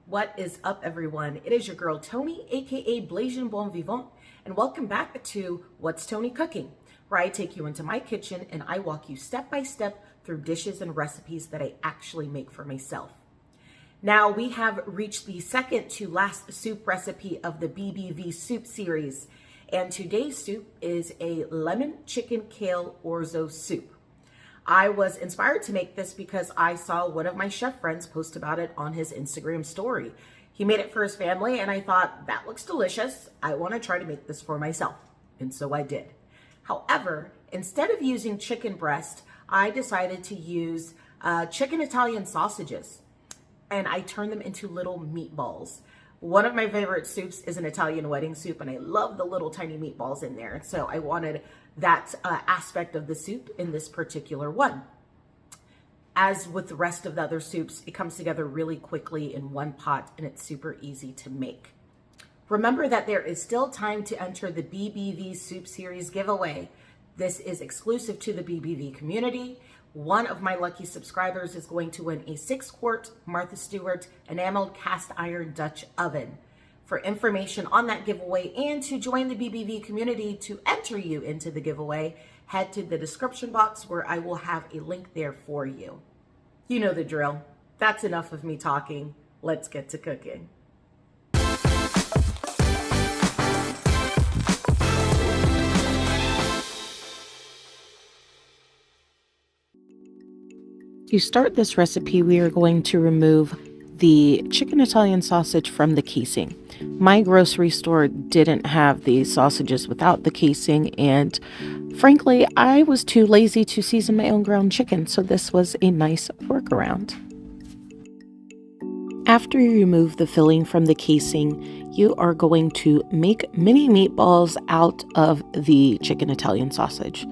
What is up, everyone? It is your girl Tony, aka Blasian Bon Vivant, and welcome back to What's Tony Cooking, where I take you into my kitchen and I walk you step by step through dishes and recipes that I actually make for myself. Now we have reached the second to last soup recipe of the BBV Soup Series, and today's soup is a lemon chicken kale orzo soup. I was inspired to make this because I saw one of my chef friends post about it on his Instagram story. He made it for his family and I thought, that looks delicious. I want to try to make this for myself. And so I did. However, instead of using chicken breast, I decided to use chicken Italian sausages, and I turned them into little meatballs. One of my favorite soups is an Italian wedding soup, and I love the little tiny meatballs in there. So I wanted that aspect of the soup in this particular one. As with the rest of the other soups, it comes together really quickly in one pot, and it's super easy to make. Remember that there is still time to enter the BBV Soup Series giveaway. This is exclusive to the BBV community. One of my lucky subscribers is going to win a 6-quart Martha Stewart enameled cast iron Dutch oven. For information on that giveaway and to join the BBV community to enter you into the giveaway, head to the description box where I will have a link there for you. You know the drill. That's enough of me talking. Let's get to cooking. To start this recipe, we are going to remove the chicken Italian sausage from the casing. My grocery store didn't have the sausages without the casing, and frankly, I was too lazy to season my own ground chicken, so this was a nice workaround. After you remove the filling from the casing, you are going to make mini meatballs out of the chicken Italian sausage.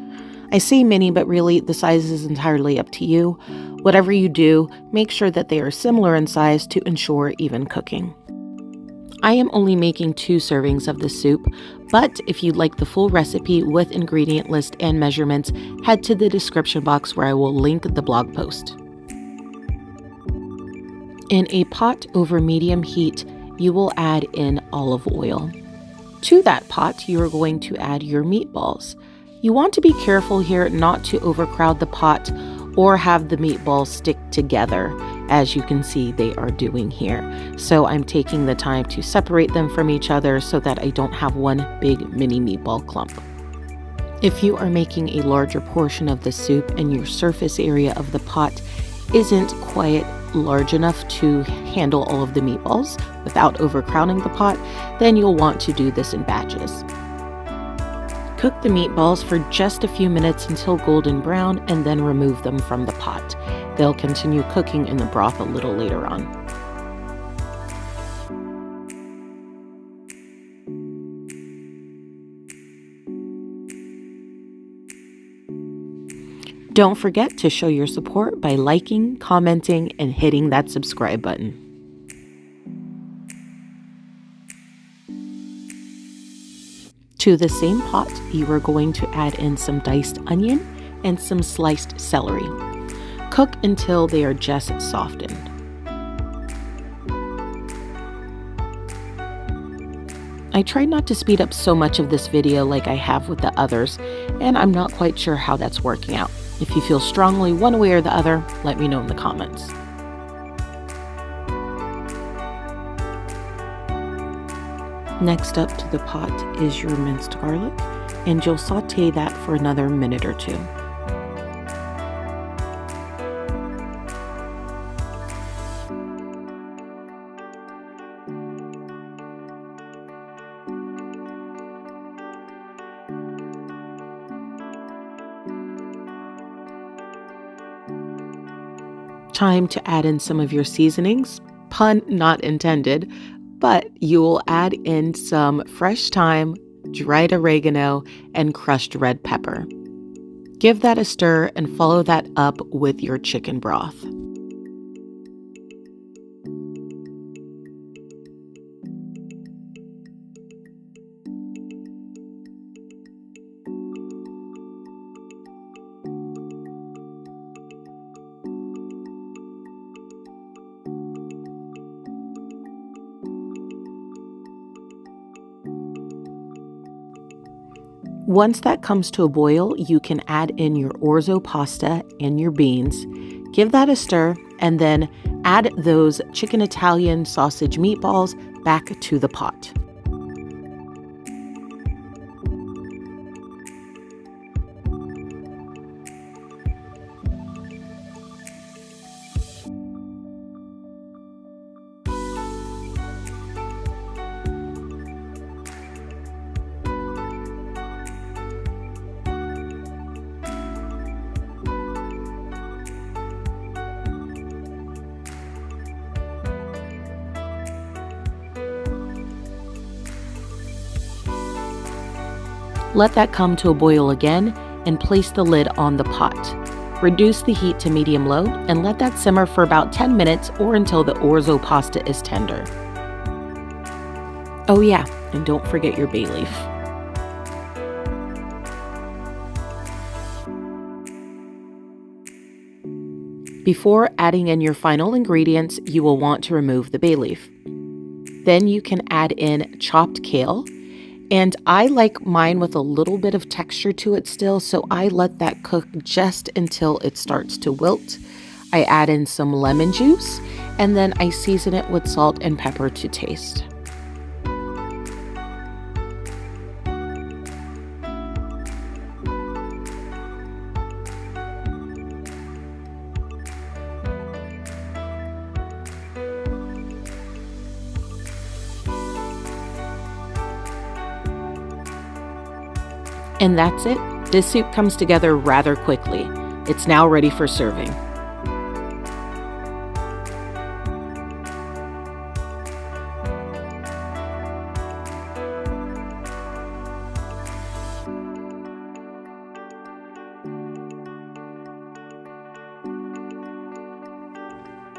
I say mini, but really the size is entirely up to you. Whatever you do, make sure that they are similar in size to ensure even cooking. I am only making 2 servings of the soup, but if you'd like the full recipe with ingredient list and measurements, head to the description box where I will link the blog post. In a pot over medium heat, you will add in olive oil. To that pot, you are going to add your meatballs. You want to be careful here not to overcrowd the pot or have the meatballs stick together, as you can see they are doing here. So I'm taking the time to separate them from each other so that I don't have one big mini meatball clump. If you are making a larger portion of the soup and your surface area of the pot isn't quite large enough to handle all of the meatballs without overcrowding the pot, then you'll want to do this in batches. Cook the meatballs for just a few minutes until golden brown and then remove them from the pot. They'll continue cooking in the broth a little later on. Don't forget to show your support by liking, commenting, and hitting that subscribe button. To the same pot, you are going to add in some diced onion and some sliced celery. Cook until they are just softened. I tried not to speed up so much of this video like I have with the others, and I'm not quite sure how that's working out. If you feel strongly one way or the other, let me know in the comments. Next up to the pot is your minced garlic, and you'll saute that for another minute or 2. Time to add in some of your seasonings, pun not intended, but you will add in some fresh thyme, dried oregano, and crushed red pepper. Give that a stir and follow that up with your chicken broth. Once that comes to a boil, you can add in your orzo pasta and your beans. Give that a stir, and then add those chicken Italian sausage meatballs back to the pot. Let that come to a boil again and place the lid on the pot. Reduce the heat to medium-low and let that simmer for about 10 minutes or until the orzo pasta is tender. Oh yeah, and don't forget your bay leaf. Before adding in your final ingredients, you will want to remove the bay leaf. Then you can add in chopped kale. And I like mine with a little bit of texture to it still, so I let that cook just until it starts to wilt. I add in some lemon juice, and then I season it with salt and pepper to taste. And that's it. This soup comes together rather quickly. It's now ready for serving.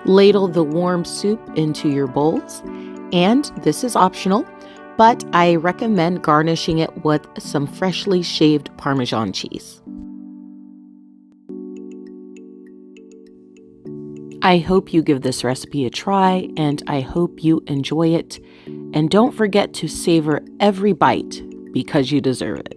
Ladle the warm soup into your bowls, and this is optional, but I recommend garnishing it with some freshly shaved Parmesan cheese. I hope you give this recipe a try, and I hope you enjoy it. And don't forget to savor every bite because you deserve it.